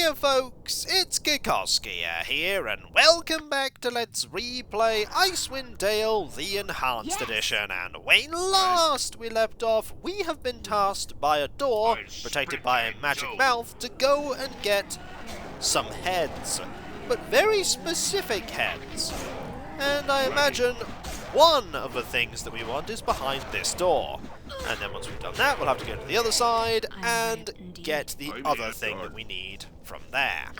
Hiya folks, it's Kikoskia here, and welcome back to Let's Replay Icewind Dale, the Enhanced Edition. And when last we left off, we have been tasked by a door, protected by a magic mouth, to go and get some heads. But very specific heads. And I imagine one of the things that we want is behind this door. And then once we've done that, we'll have to go to the other side and get the other thing that we need from there.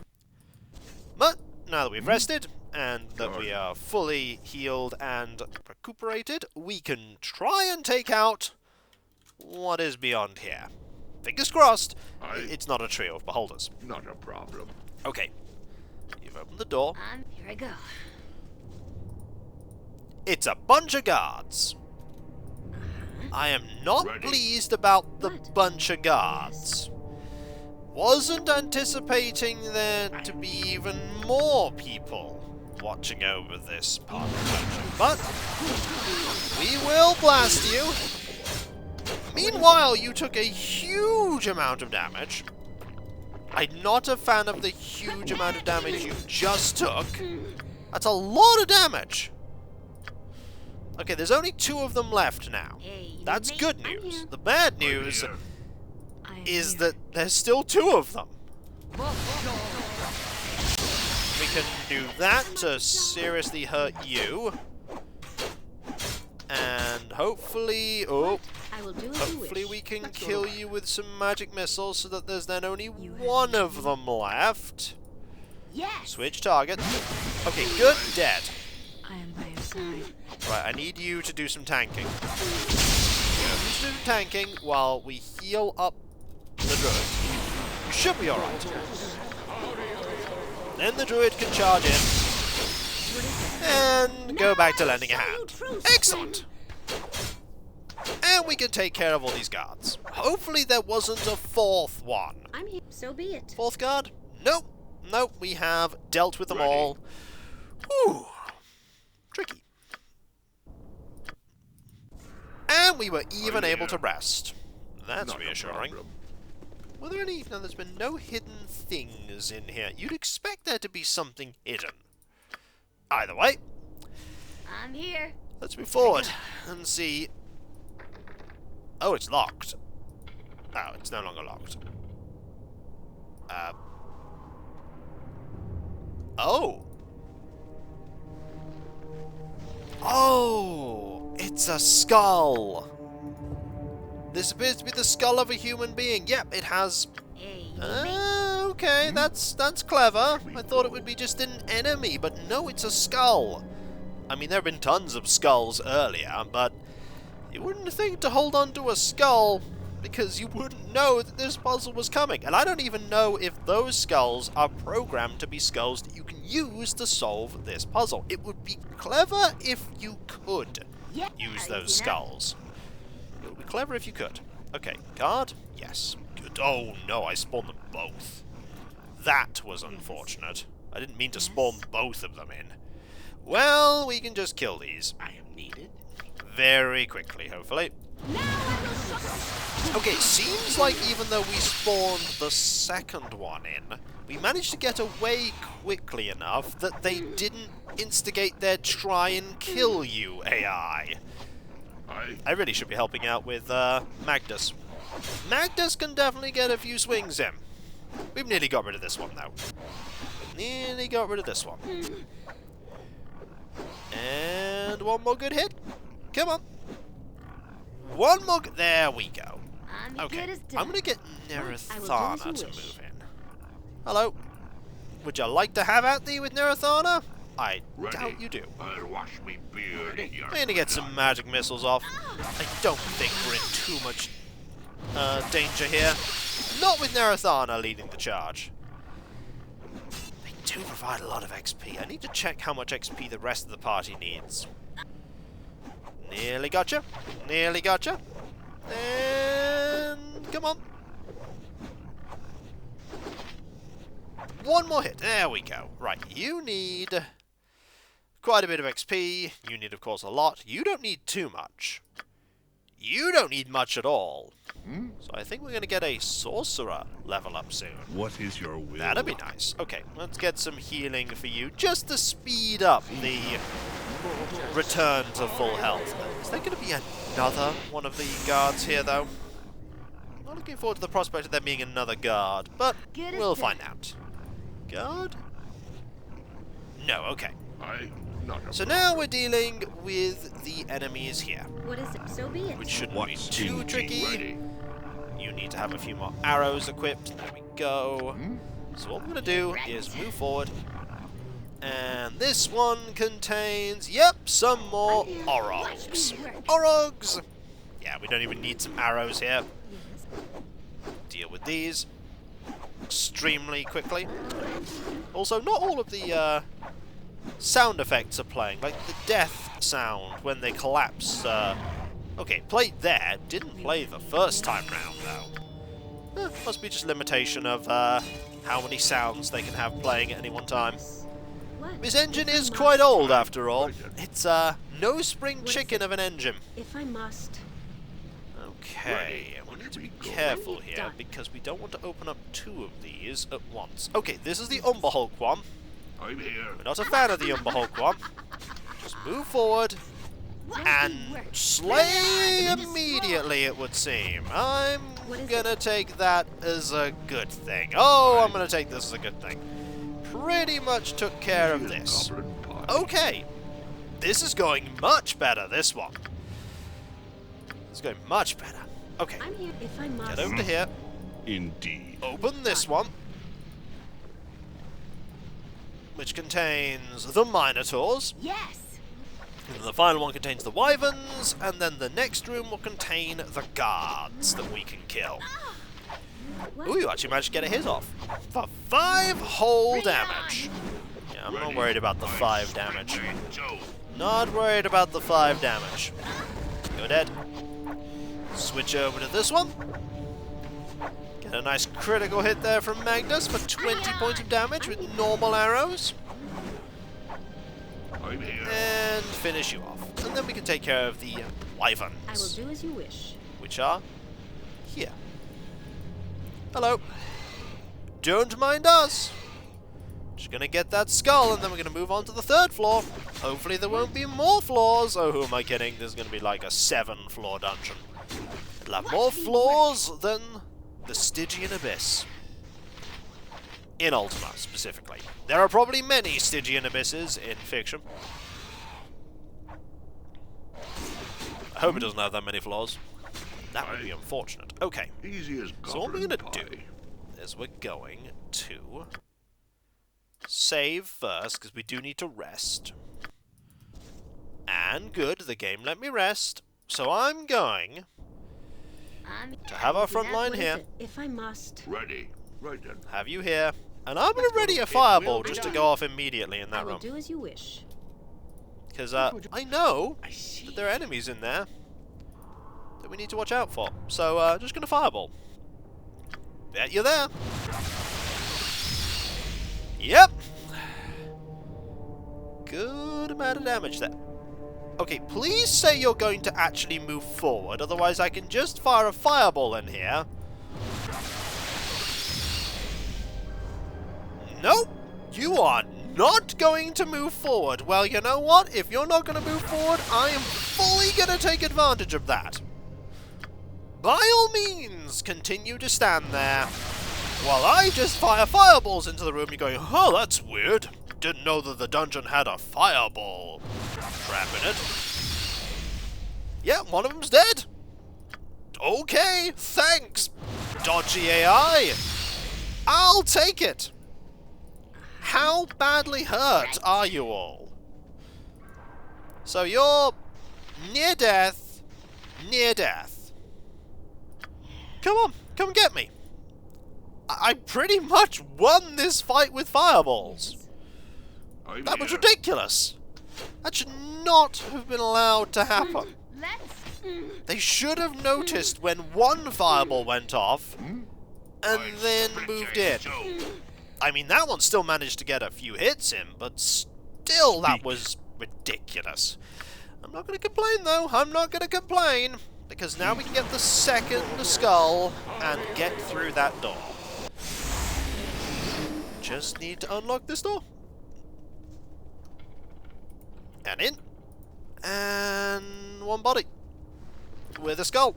But now that we've rested, and that we are fully healed and recuperated, we can try and take out what is beyond here. Fingers crossed, it's not a trio of beholders. Not a problem. Okay, you've opened the door. Here I go. It's a bunch of guards. I am not pleased about the bunch of guards. Wasn't anticipating there to be even more people watching over this part of the dungeon, but we will blast you. Meanwhile, you took a huge amount of damage. I'm not a fan of the huge amount of damage you just took. That's a lot of damage. Okay, there's only 2 of them left now. That's good news. The bad news is that there's still 2 of them. We can do that to seriously hurt you. And hopefully, hopefully we can kill you with some magic missiles so that there's then only 1 of them left. Switch target. Okay, good, dead. I am by your side. Right, I need you to do some tanking. Do tanking while we heal up the druid. You should be alright. Then the druid can charge in and go back to lending a hand. Excellent! And we can take care of all these guards. Hopefully there wasn't a 4th one. I'm here, so be it. 4th guard? Nope. Nope, we have dealt with them all. Whew. Tricky. And we were even able to rest. That's reassuring. Were there any... No, there's been no hidden things in here. You'd expect there to be something hidden. Either way. I'm here. Let's move forward and see... Oh, it's locked. Oh, it's no longer locked. Oh! Oh! It's a skull! This appears to be the skull of a human being. Yep, it has... okay, that's clever. I thought it would be just an enemy, but no, it's a skull. I mean, there have been tons of skulls earlier, but you wouldn't think to hold on to a skull because you wouldn't know that this puzzle was coming. And I don't even know if those skulls are programmed to be skulls that you can use to solve this puzzle. It would be clever if you could use those skulls. It would be clever if you could. Okay, guard? Yes. Good. Oh no, I spawned them both. That was unfortunate. I didn't mean to spawn both of them in. Well, we can just kill these. I am needed. Very quickly, hopefully. Okay, seems like even though we spawned the 2nd one in, we managed to get away quickly enough that they didn't instigate their try and kill you AI. I really should be helping out with Magnus. Magnus can definitely get a few swings in. We've nearly got rid of this one, though. Nearly got rid of this one. And 1 more good hit. Come on. 1 more... There we go. Okay, I'm going to get Nerathana to move in. Hello. Would you like to have at thee with Nerathana? I doubt you do. I'll wash me beard in your I'm going to get some magic missiles off. I don't think we're in too much danger here. Not with Nerathana leading the charge. They do provide a lot of XP. I need to check how much XP the rest of the party needs. Nearly gotcha. Nearly gotcha. And come on. 1 more hit. There we go. Right, you need quite a bit of XP. You need, of course, a lot. You don't need too much. You don't need much at all. So I think we're going to get a sorcerer level up soon. What is your will? That'd be nice. Okay, let's get some healing for you, just to speed up the return to full health. Is there going to be another one of the guards here, though? I'm not looking forward to the prospect of there being another guard, but we'll find out. Guard? No, okay. So now we're dealing with the enemies here, What is it? So be it. which shouldn't be too tricky. You need to have a few more arrows equipped. There we go. So what we're going to do is move forward. And this one contains, yep, some more orogs. Orogs! Yeah, we don't even need some arrows here. Deal with these extremely quickly. Also, not all of the sound effects are playing, like the death sound when they collapse. Okay, played there, didn't play the first time round though. Must be just limitation of how many sounds they can have playing at any one time. This engine is quite old after all. It's no spring chicken of an engine. If I must. Okay, and we need to be careful here because we don't want to open up two of these at once. Okay, this is the Umber Hulk one. I'm here. We're not a fan of the Umber Hulk one. Just move forward and slay immediately, it would seem. I'm gonna take that as a good thing. Oh, I'm gonna take this as a good thing. Pretty much took care of this. Okay, this is going much better, this one. It's going much better. Okay, I'm here if I must. get over to here. Indeed. Open this one, which contains the minotaurs. Yes. And the final one contains the wyverns, and then the next room will contain the guards that we can kill. Ooh, you actually managed to get a hit off. For 5 whole damage. Yeah, I'm not worried about the 5 damage. Not worried about the 5 damage. You're dead. Switch over to this one. Get a nice critical hit there from Magnus for 20 points of damage with normal arrows. I'm here. And finish you off. And then we can take care of the wyverns. I will do as you wish. Which are here. Hello. Don't mind us. Just gonna get that skull and then we're gonna move on to the 3rd floor. Hopefully there won't be more floors. Oh, who am I kidding? There's gonna be like a 7-floor dungeon. It'll have more floors than the Stygian Abyss. In Ultima, specifically. There are probably many Stygian Abysses in fiction. I hope it doesn't have that many floors. That would be unfortunate. Okay, Easy as so what we're going governed to do pie. is we're going to save first, because we do need to rest. And good, the game let me rest. So I'm going to have our front line here. If I must. Ready. Right then. Have you here. And I'm going to ready a fireball just to go off immediately in I that will room. do as you wish. Because I know that there are enemies in there that we need to watch out for. So just going to fireball. Yeah, you're there. Yep. Good amount of damage there. Okay, please say you're going to actually move forward, otherwise I can just fire a fireball in here. Nope, you are not going to move forward. Well, you know what? If you're not going to move forward, I am fully going to take advantage of that. By all means, continue to stand there. While I just fire fireballs into the room, you're going, oh, that's weird. Didn't know that the dungeon had a fireball trap in it. Yeah, one of them's dead. Okay, thanks, dodgy AI. I'll take it. How badly hurt are you all? So you're near death, near death. Come on, come get me. I pretty much won this fight with fireballs. I'm That was here. ridiculous. That should not have been allowed to happen. They should have noticed when one fireball went off and then moved in. I mean, that one still managed to get a few hits in, but still, that was ridiculous. I'm not going to complain, though. I'm not going to complain, because now we can get the second skull and get through that door. Just need to unlock this door. And in. And one body. With a skull.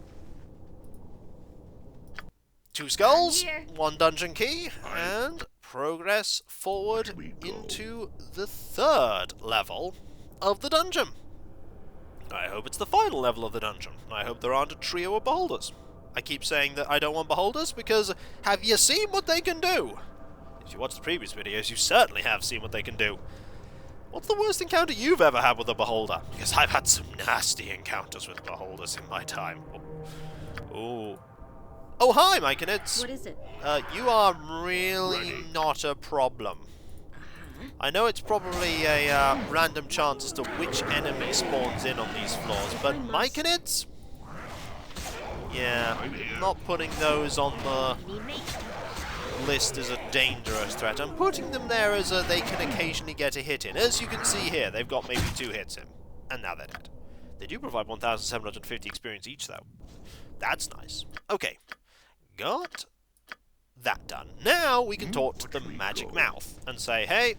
2 skulls, I'm here. 1 dungeon key, and progress forward into the 3rd level of the dungeon. I hope it's the final level of the dungeon. I hope there aren't a trio of beholders. I keep saying that I don't want beholders because have you seen what they can do? If you watched the previous videos, you certainly have seen what they can do. What's the worst encounter you've ever had with a beholder? Because I've had some nasty encounters with beholders in my time. Oh. Oh, hi, myconids. What is it? You are really not a problem. I know it's probably a random chance as to which enemy spawns in on these floors, but myconids? Yeah, not putting those on the list as a dangerous threat. I'm putting them there as they can occasionally get a hit in. As you can see here, they've got maybe 2 hits in, and now they're dead. They do provide 1,750 experience each, though. That's nice. Okay, got that done. Now we can talk to the magic mouth and say, hey.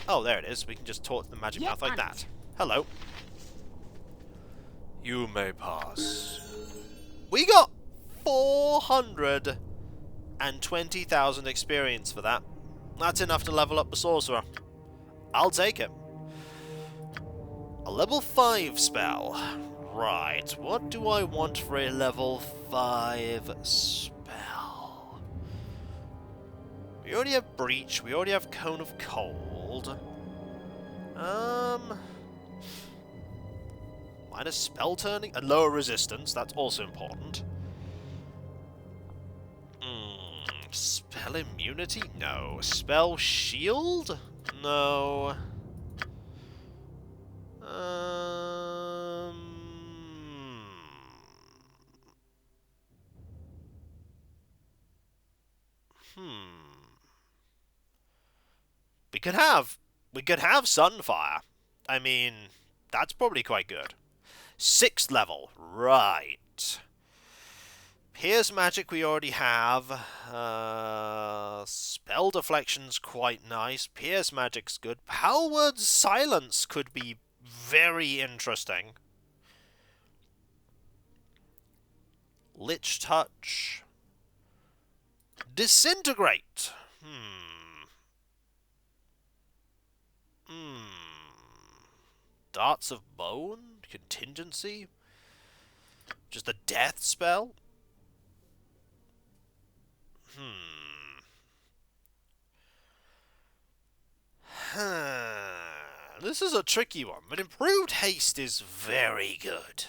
Oh, there it is. We can just talk to the magic mouth like that. Hello. You may pass. We got 420,000 experience for that. That's enough to level up the sorcerer. I'll take it. A level 5 spell. Right, what do I want for a level 5 spell? We already have Breach, we already have Cone of Cold. Minus spell turning and lower resistance, that's also important. Spell immunity? No. Spell shield? No. We could have Sunfire. I mean, that's probably quite good. 6th level, right. Pierce magic we already have. Spell deflection's quite nice. Pierce magic's good. Powered silence could be very interesting. Lich touch. Disintegrate. Darts of Bone? Contingency? Just a death spell? This is a tricky one, but improved haste is very good.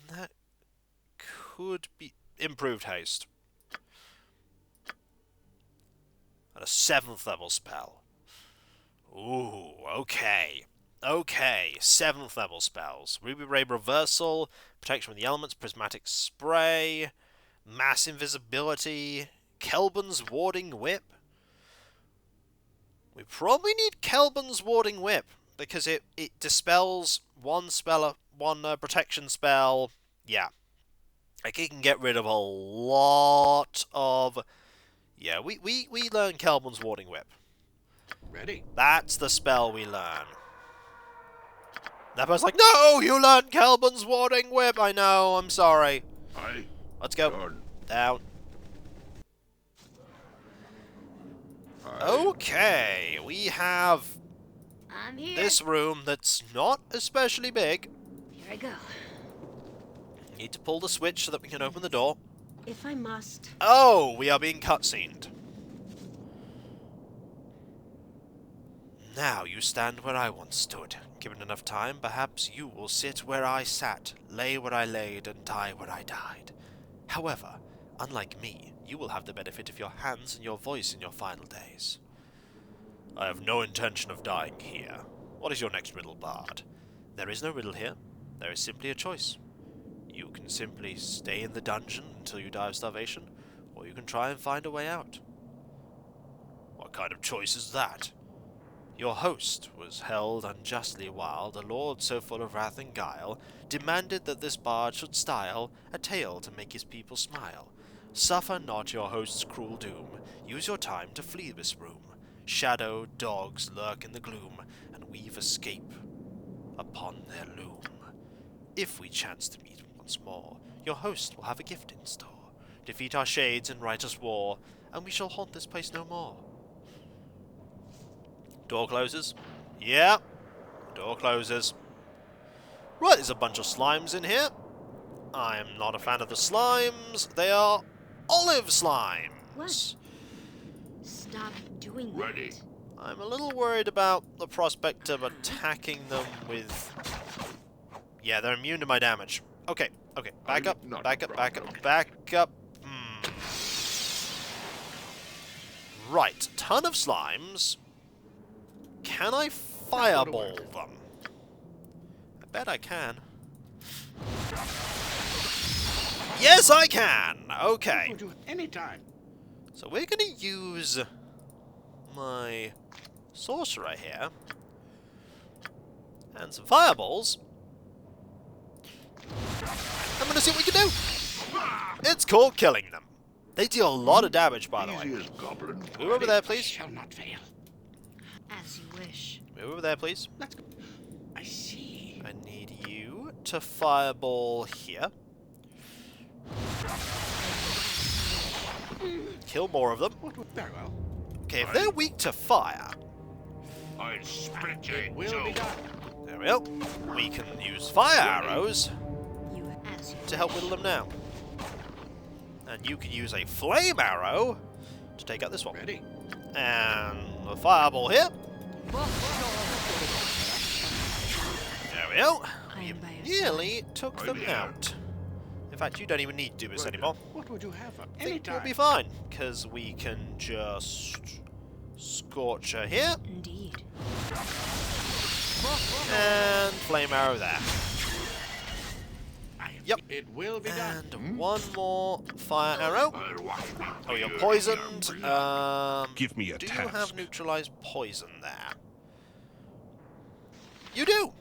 That could be improved haste. And a 7th level spell. Ooh, okay. Okay, 7th level spells. Ruby Ray Reversal, Protection from the Elements, Prismatic Spray, Mass Invisibility, Kelbin's Warding Whip. We probably need Kelbin's Warding Whip, because it dispels one protection spell. Yeah. Like, it can get rid of a lot of... Yeah, we learn Kelbin's Warding Whip. Ready? That's the spell we learn. That person's like, no, you learned Kelbin's Warding Whip. I know, I'm sorry. Let's go. Down. Okay, we have I'm here. this room that's not especially big. Here I go. Need to pull the switch so that we can open the door. If I must. Oh, we are being cutscened. Now you stand where I once stood. Given enough time, perhaps you will sit where I sat, lay where I laid, and die where I died. However, unlike me, you will have the benefit of your hands and your voice in your final days. I have no intention of dying here. What is your next riddle, Bard? There is no riddle here. There is simply a choice. You can simply stay in the dungeon until you die of starvation, or you can try and find a way out. kind of choice is that? Your host was held unjustly while the lord, so full of wrath and guile, demanded that this bard should style a tale to make his people smile. Suffer not your host's cruel doom. Use your time to flee this room. Shadow dogs lurk in the gloom, and weave escape upon their loom. If we chance to meet once more, your host will have a gift in store. Defeat our shades and righteous war, and we shall haunt this place no more. Door closes. Yeah. Door closes. Right, there's a bunch of slimes in here. I am not a fan of the slimes. They are olive slimes. What? Stop doing Ready. that. I'm a little worried about the prospect of attacking them with... Yeah, they're immune to my damage. Okay, okay. Back up, Not back a up, back problem. up, back up. Right, ton of slimes. Can I fireball them? I bet I can. Yes, I can! Okay. Anytime. So we're going to use my sorcerer here. And some fireballs. I'm going to see what we can do. It's called killing them. They deal a lot of damage, by the way. Easy as goblin. Move over there, please. Shall not fail. As you wish. Move over there, please. Let's go. I see. I need you to fireball here. Kill more of them. Very well. Okay, if they're weak to fire, I'll split you in Will two. be done. there we go. We can use fire arrows You as you to help whittle them down. And you can use a flame arrow to take out this one. Ready. And a fireball here. There we go. I You am by your nearly took I'm them here. out. In fact, you don't even need to do this Right anymore. What would you have? I think Anytime. we'll be fine, because we can just scorch her here, Indeed. and flame arrow there. Yep. It will be done. And one more fire arrow. I'll wash my Oh, you're beard poisoned. in your Give me a Do you task. have neutralized poison there? You do.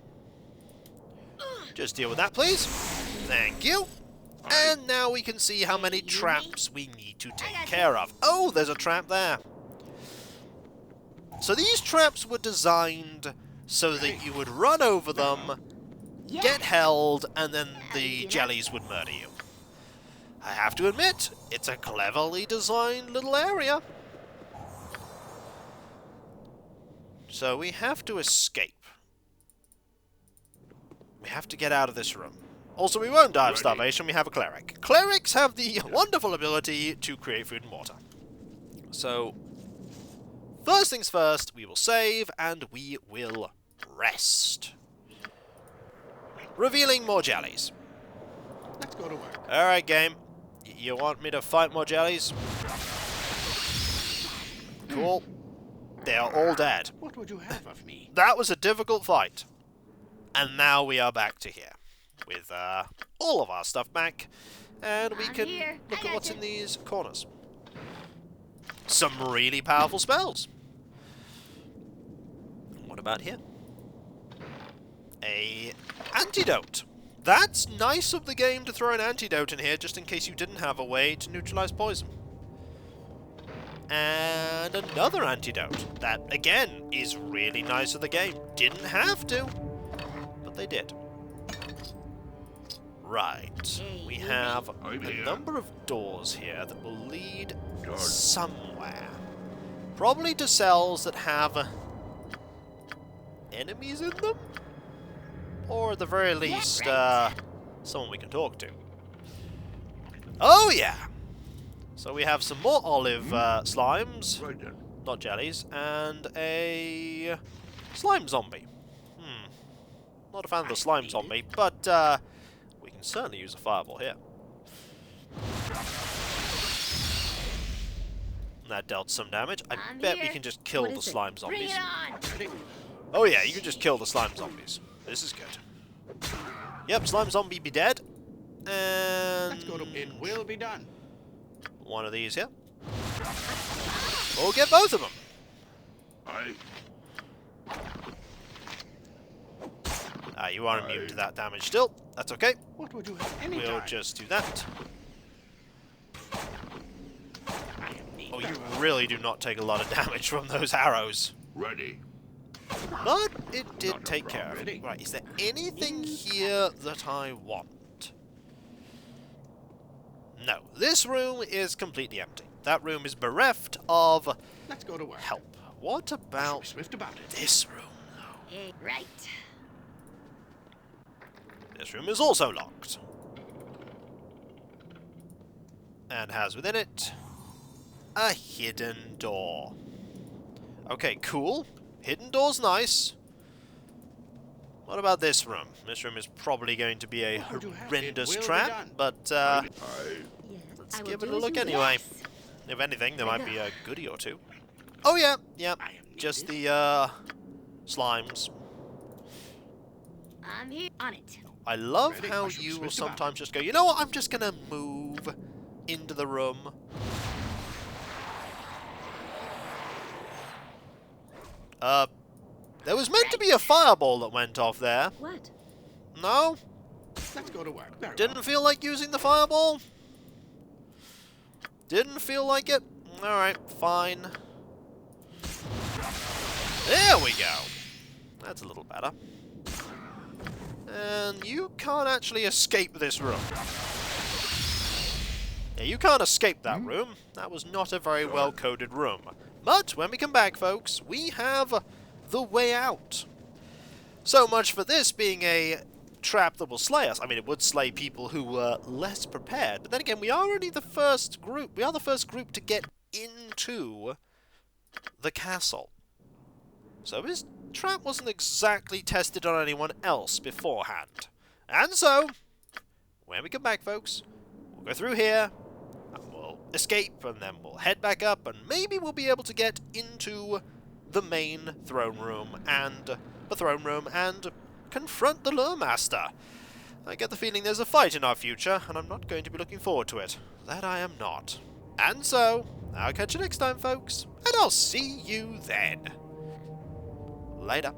Just deal with that, please. Thank you. And now we can see how many traps we need to take care of. Oh, there's a trap there. So these traps were designed so that you would run over them, get held, and then the jellies would murder you. I have to admit, it's a cleverly designed little area. So we have to escape. We have to get out of this room. Also, we won't die of starvation, we have a cleric. Clerics have the wonderful ability to create food and water. So, first things first, we will save and we will rest. Revealing more jellies. Let's go to work. Alright, game. You want me to fight more jellies? Cool. They are all dead. What would you have of me? That was a difficult fight. And now we are back to here. With all of our stuff back. And we I'm can here. look I at what's gotcha. in these corners. Some really powerful spells. What about here? A antidote. That's nice of the game to throw an antidote in here just in case you didn't have a way to neutralize poison. And another antidote. That, again, is really nice of the game. Didn't have to, but they did. Right. We have I'm a here. number of doors here that will lead Doors. somewhere. Probably to cells that have enemies in them? Or at the very least, someone we can talk to. Oh yeah! So we have some more olive slimes, Right then. not jellies, and a slime zombie. Not a fan of the slime zombie, but we can certainly use a fireball here. That dealt some damage. I I'm bet we here. can just kill What the is it? slime Bring zombies. it on! Ready. Oh yeah, you can just kill the slime zombies. This is good. Yep, slime zombie be dead. And Let's go to. It will be done. one of these here. We'll get both of them. I You are immune to that damage still. That's okay. What would you have any We'll time? just do that. I am neat. Oh, you really do not take a lot of damage from those arrows. ready. But it did Not a take care of problem. it. Right, is there anything here that I want? No. This room is completely empty. That room is bereft of Let's go to work. help. What Shall be about swift about it. this room, though? Hey, right. This room is also locked. And has within it a hidden door. Okay, cool. Hidden door's nice. What about this room? This room is probably going to be a What would you have? horrendous It will be trap, done. but I let's I will give it a do as look you anyway. wish. If anything, there might be a goodie or two. Oh yeah, yeah. I am Just needed. the slimes. I'm here on it. I love Ready? how I shall be you will swift about sometimes just go, you know what, I'm just gonna move into the room. There was meant to be a fireball that went off there. What? No? Let's go to work. Very Didn't well. feel like using the fireball? Didn't feel like it? Alright, fine. There we go! That's a little better. And you can't actually escape this room. Yeah, you can't escape that room. That was not a very well-coded room. But when we come back, folks, we have the way out. So much for this being a trap that will slay us. I mean, it would slay people who were less prepared. But then again, we are only the first group. We are the first group to get into the castle. So this trap wasn't exactly tested on anyone else beforehand. And so, when we come back, folks, we'll go through here, and we'll escape, and then we'll head back up, and maybe we'll be able to get into the main throne room, and confront the Luremaster. I get the feeling there's a fight in our future, and I'm not going to be looking forward to it. That I am not. And so, I'll catch you next time, folks, and I'll see you then. Later.